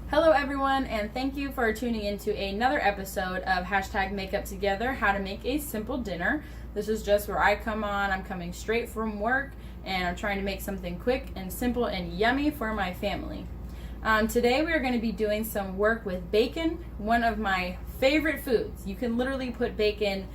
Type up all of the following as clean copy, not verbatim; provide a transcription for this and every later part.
Hello everyone, and thank you for tuning into another episode of #MakeupTogether, how to make a simple dinner. This is just where I come on. I'm coming straight from work and I'm trying to make something quick and simple and yummy for my family. Today we are going to be doing some work with bacon, one of my favorite foods. You can literally put bacon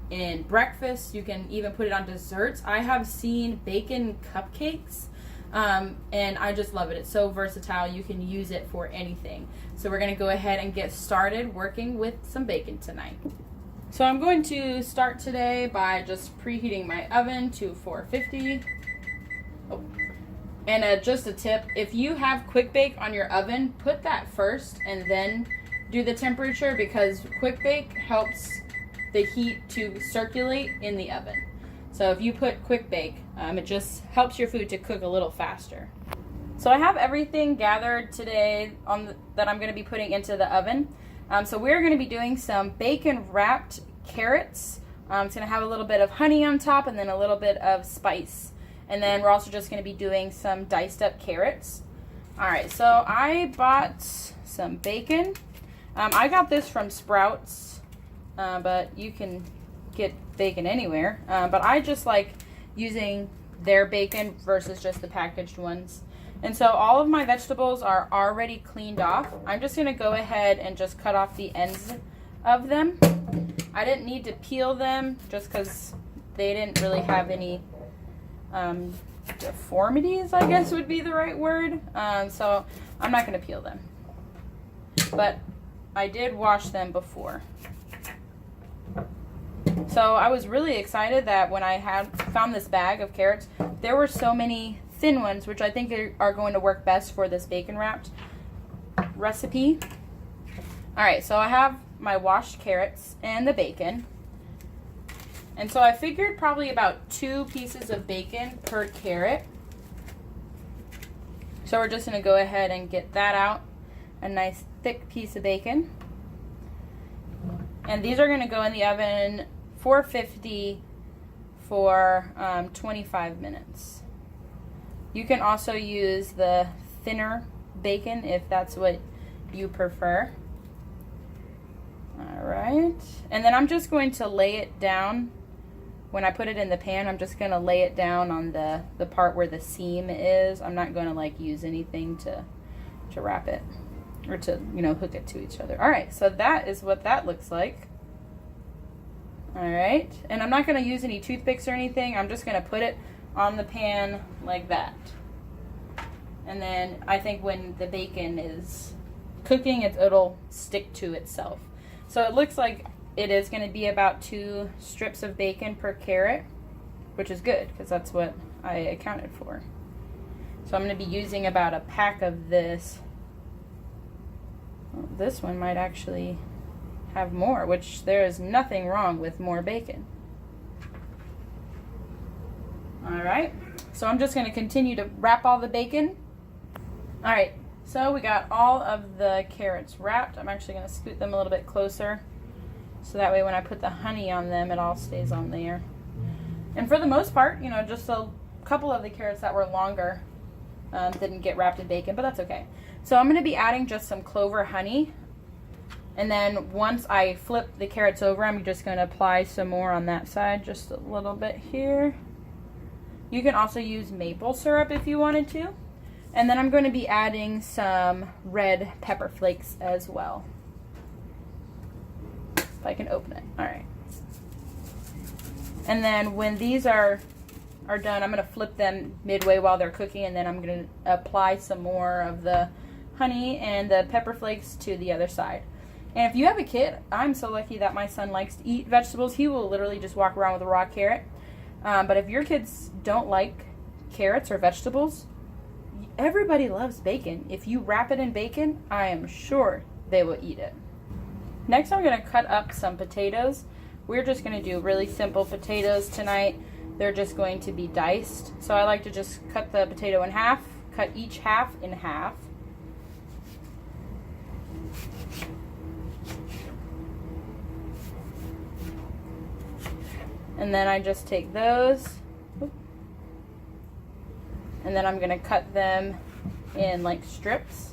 in breakfast. You can even put it on desserts. I have seen bacon cupcakes. And I just love it. It's so versatile. You can use it for anything. So we're going to go ahead and get started working with some bacon tonight. So I'm going to start today by just preheating my oven to 450. Oh. And just a tip, if you have quick bake on your oven, put that first and then do the temperature, because quick bake helps the heat to circulate in the oven. So if you put quick bake, it just helps your food to cook a little faster. So I have everything gathered today that I'm going to be putting into the oven. So we're going to be doing some bacon wrapped carrots. It's going to have a little bit of honey on top and then a little bit of spice. And then we're also just going to be doing some diced up carrots. Alright, so I bought some bacon. I got this from Sprouts, but you can get bacon anywhere, but I just like using their bacon versus just the packaged ones. And so all of my vegetables are already cleaned off. I'm just going to go ahead and just cut off the ends of them. I didn't need to peel them just because they didn't really have any deformities, I guess would be the right word. So I'm not going to peel them, but I did wash them before. So I was really excited that when I found this bag of carrots, there were so many thin ones, which I think are going to work best for this bacon wrapped recipe. Alright, so I have my washed carrots and the bacon. And so I figured probably about 2 pieces of bacon per carrot. So we're just going to go ahead and get that out. A nice thick piece of bacon. And these are going to go in the oven 450 for 25 minutes. You can also use the thinner bacon if that's what you prefer. Alright, and then I'm just going to lay it down. When I put it in the pan, I'm just going to lay it down on the part where the seam is. I'm not going to like use anything to wrap it or to, hook it to each other. Alright, so that is what that looks like. Alright, and I'm not going to use any toothpicks or anything. I'm just going to put it on the pan like that. And then I think when the bacon is cooking, it'll stick to itself. So it looks like it is going to be about 2 strips of bacon per carrot, which is good because that's what I accounted for. So I'm going to be using about a pack of this. Well, this one might actually have more, which there is nothing wrong with more bacon. Alright, so I'm just going to continue to wrap all the bacon. Alright, so we got all of the carrots wrapped. I'm actually going to scoot them a little bit closer so that way when I put the honey on them, it all stays on there. And for the most part, just a couple of the carrots that were longer didn't get wrapped in bacon, but that's okay. So I'm going to be adding just some clover honey. And then once I flip the carrots over, I'm just going to apply some more on that side, just a little bit here. You can also use maple syrup if you wanted to. And then I'm going to be adding some red pepper flakes as well. If I can open it. Alright. And then when these are done, I'm going to flip them midway while they're cooking, and then I'm going to apply some more of the honey and the pepper flakes to the other side. And if you have a kid, I'm so lucky that my son likes to eat vegetables. He will literally just walk around with a raw carrot. But if your kids don't like carrots or vegetables, everybody loves bacon. If you wrap it in bacon, I am sure they will eat it. Next, I'm going to cut up some potatoes. We're just going to do really simple potatoes tonight. They're just going to be diced. So I like to just cut the potato in half, cut each half in half. And then I just take those, and then I'm going to cut them in like strips.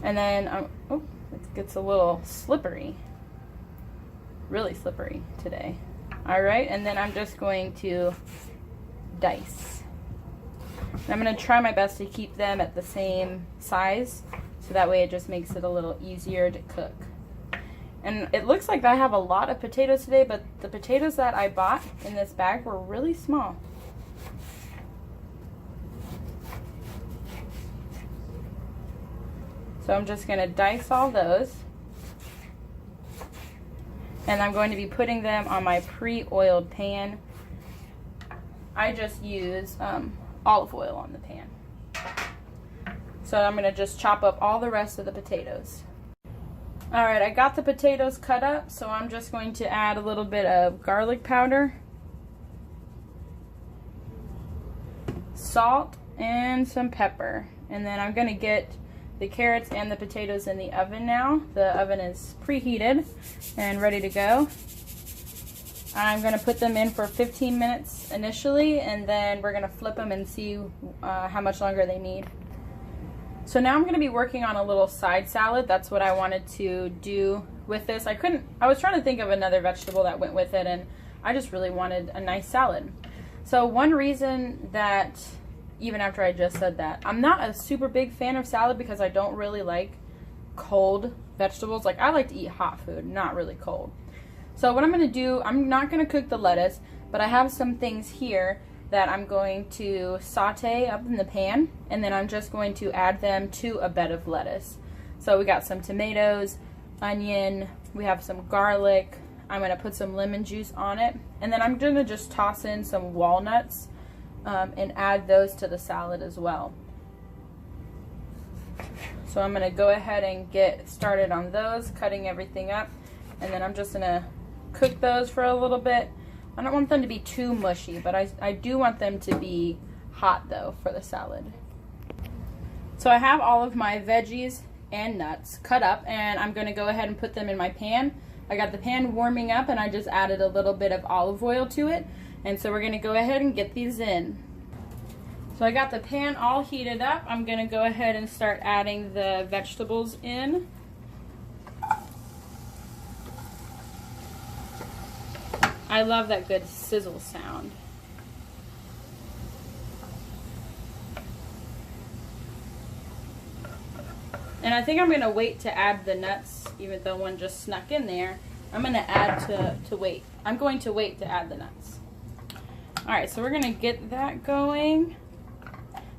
And then, oh, it gets a little slippery. Really slippery today. All right, and then I'm just going to dice. And I'm going to try my best to keep them at the same size, so that way it just makes it a little easier to cook. And it looks like I have a lot of potatoes today, but the potatoes that I bought in this bag were really small. So I'm just going to dice all those. And I'm going to be putting them on my pre-oiled pan. I just use olive oil on the pan. So I'm going to just chop up all the rest of the potatoes. Alright, I got the potatoes cut up, so I'm just going to add a little bit of garlic powder, salt, and some pepper. And then I'm going to get the carrots and the potatoes in the oven now. The oven is preheated and ready to go. I'm going to put them in for 15 minutes initially, and then we're going to flip them and see how much longer they need. So now I'm going to be working on a little side salad. That's what I wanted to do with this. I was trying to think of another vegetable that went with it, and I just really wanted a nice salad. So one reason that, even after I just said that, I'm not a super big fan of salad because I don't really like cold vegetables. Like, I like to eat hot food, not really cold. So what I'm going to do, I'm not going to cook the lettuce, but I have some things here that I'm going to saute up in the pan, and then I'm just going to add them to a bed of lettuce. So we got some tomatoes, onion, we have some garlic. I'm going to put some lemon juice on it, and then I'm going to just toss in some walnuts and add those to the salad as well. So I'm going to go ahead and get started on those, cutting everything up, and then I'm just going to cook those for a little bit. I don't want them to be too mushy, but I do want them to be hot though for the salad. So I have all of my veggies and nuts cut up, and I'm going to go ahead and put them in my pan. I got the pan warming up, and I just added a little bit of olive oil to it. And so we're going to go ahead and get these in. So I got the pan all heated up. I'm going to go ahead and start adding the vegetables in. I love that good sizzle sound. And I think I'm going to wait to add the nuts, even though one just snuck in there. I'm going to add to wait. I'm going to wait to add the nuts. Alright, so we're going to get that going.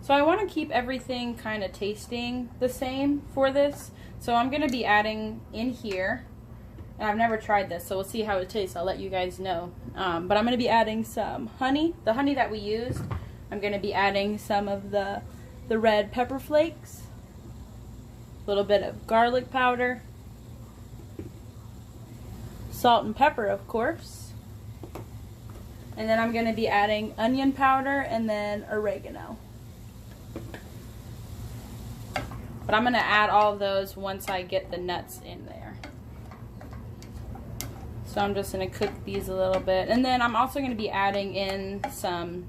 So I want to keep everything kind of tasting the same for this. So I'm going to be adding in here, and I've never tried this, so we'll see how it tastes. I'll let you guys know. But I'm going to be adding some honey. The honey that we used, I'm going to be adding some of the red pepper flakes. A little bit of garlic powder. Salt and pepper, of course. And then I'm going to be adding onion powder and then oregano. But I'm going to add all of those once I get the nuts in there. So I'm just going to cook these a little bit. And then I'm also going to be adding in some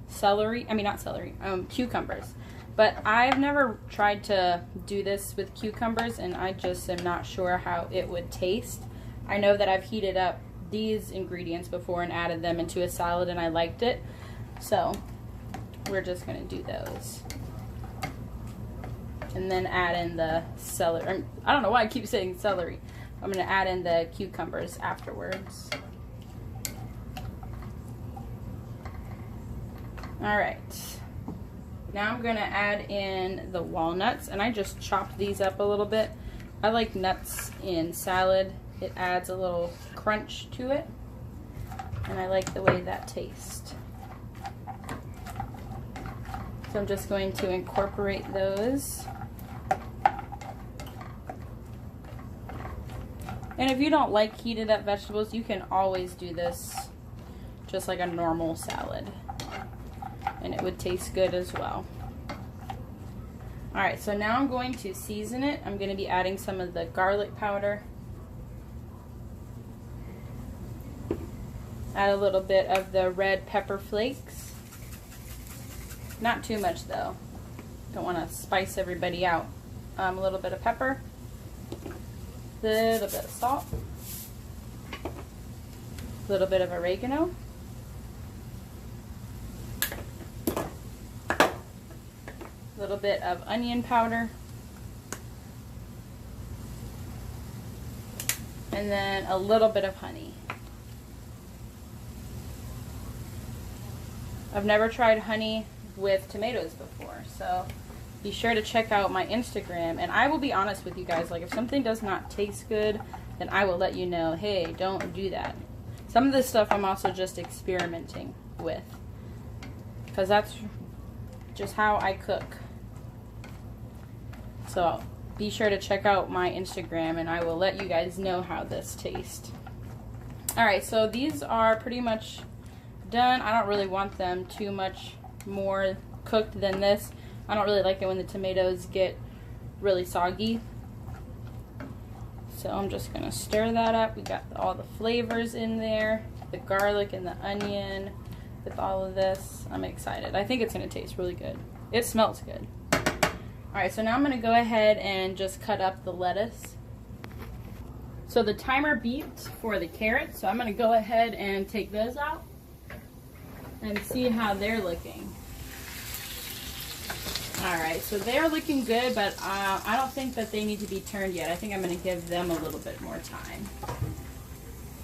cucumbers. But I've never tried to do this with cucumbers, and I just am not sure how it would taste. I know that I've heated up these ingredients before and added them into a salad, and I liked it. So we're just going to do those. And then add in the celery. I don't know why I keep saying celery. I'm going to add in the cucumbers afterwards. Alright. Now I'm going to add in the walnuts, and I just chopped these up a little bit. I like nuts in salad. It adds a little crunch to it, and I like the way that tastes. So I'm just going to incorporate those. And if you don't like heated up vegetables, you can always do this just like a normal salad, and it would taste good as well. Alright, so now I'm going to season it. I'm going to be adding some of the garlic powder. Add a little bit of the red pepper flakes. Not too much though. Don't want to spice everybody out. A little bit of pepper. little bit of salt, a little bit of oregano, a little bit of onion powder, and then a little bit of honey. I've never tried honey with tomatoes before, so be sure to check out my Instagram. And I will be honest with you guys, like if something does not taste good, then I will let you know, hey, don't do that. Some of this stuff I'm also just experimenting with, because that's just how I cook. So be sure to check out my Instagram and I will let you guys know how this tastes. Alright, so these are pretty much done. I don't really want them too much more cooked than this. I don't really like it when the tomatoes get really soggy. So I'm just gonna stir that up. We got all the flavors in there, the garlic and the onion with all of this. I'm excited. I think it's gonna taste really good. It smells good. Alright, so now I'm gonna go ahead and just cut up the lettuce. So the timer beeped for the carrots, so I'm gonna go ahead and take those out and see how they're looking. Alright, so they're looking good, but I don't think that they need to be turned yet. I think I'm going to give them a little bit more time.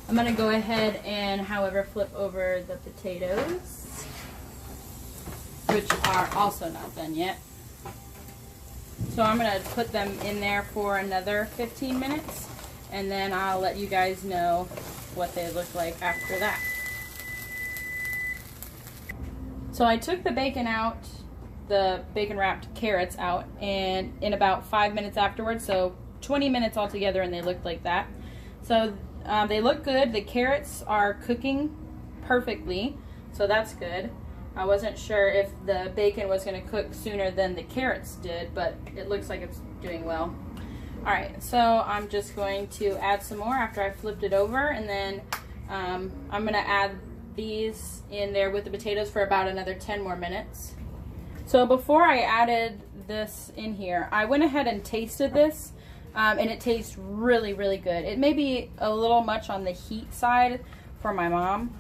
I'm going to go ahead and, however, flip over the potatoes, which are also not done yet. So I'm going to put them in there for another 15 minutes, and then I'll let you guys know what they look like after that. So I took the bacon out, the bacon wrapped carrots out, and in about 5 minutes afterwards, so 20 minutes altogether, and they looked like that. So they look good. The carrots are cooking perfectly, so that's good. I wasn't sure if the bacon was going to cook sooner than the carrots did, but it looks like it's doing well. Alright, so I'm just going to add some more after I flipped it over, and then I'm going to add these in there with the potatoes for about another 10 more minutes. So before I added this in here, I went ahead and tasted this, and it tastes really, really good. It may be a little much on the heat side for my mom,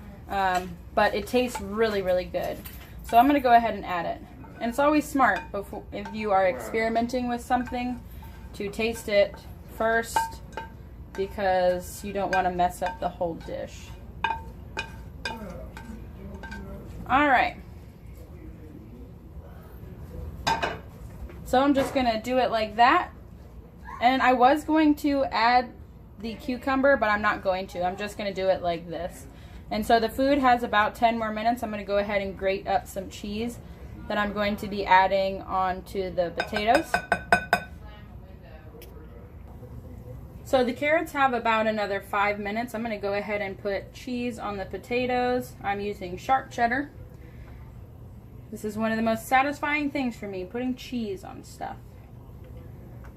but it tastes really, really good. So I'm going to go ahead and add it. And it's always smart if you are experimenting with something to taste it first, because you don't want to mess up the whole dish. Alright. So I'm just going to do it like that. And I was going to add the cucumber, but I'm not going to. I'm just going to do it like this. And so the food has about 10 more minutes. I'm going to go ahead and grate up some cheese that I'm going to be adding onto the potatoes. So the carrots have about another 5 minutes. I'm going to go ahead and put cheese on the potatoes. I'm using sharp cheddar. This is one of the most satisfying things for me, putting cheese on stuff.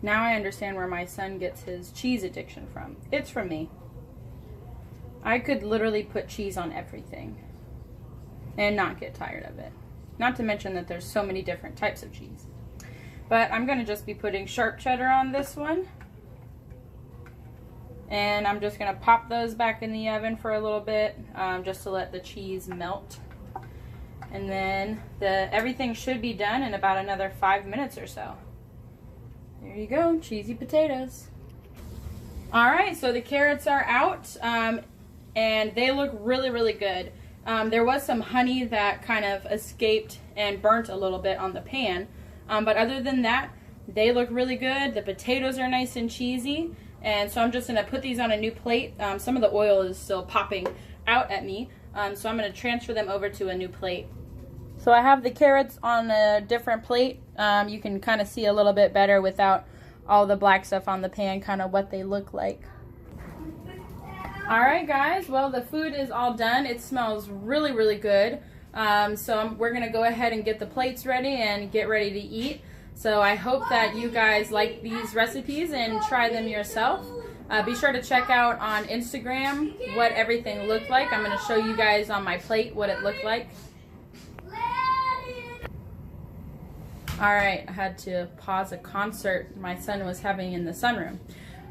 Now I understand where my son gets his cheese addiction from. It's from me. I could literally put cheese on everything and not get tired of it. Not to mention that there's so many different types of cheese. But I'm going to just be putting sharp cheddar on this one. And I'm just going to pop those back in the oven for a little bit, just to let the cheese melt. And then everything should be done in about another 5 minutes or so. There you go, cheesy potatoes. Alright, so the carrots are out, and they look really, really good. There was some honey that kind of escaped and burnt a little bit on the pan. But other than that, they look really good. The potatoes are nice and cheesy. And so I'm just going to put these on a new plate. Some of the oil is still popping out at me. So I'm going to transfer them over to a new plate. So I have the carrots on a different plate. You can kind of see a little bit better without all the black stuff on the pan, kind of what they look like. Alright guys, well the food is all done. It smells really, really good. We're going to go ahead and get the plates ready and get ready to eat. So I hope that you guys like these recipes and try them yourself. Be sure to check out on Instagram what everything looked like. I'm going to show you guys on my plate what it looked like. Alright, I had to pause a concert my son was having in the sunroom.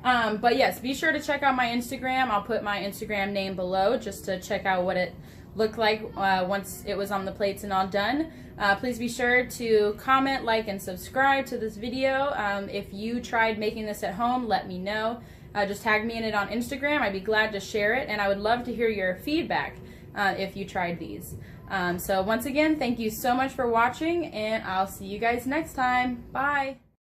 But yes, be sure to check out my Instagram. I'll put my Instagram name below just to check out what it looked like once it was on the plates and all done. Please be sure to comment, like, and subscribe to this video. If you tried making this at home, let me know. Just tag me in it on Instagram. I'd be glad to share it, and I would love to hear your feedback if you tried these. So once again, thank you so much for watching, and I'll see you guys next time. Bye!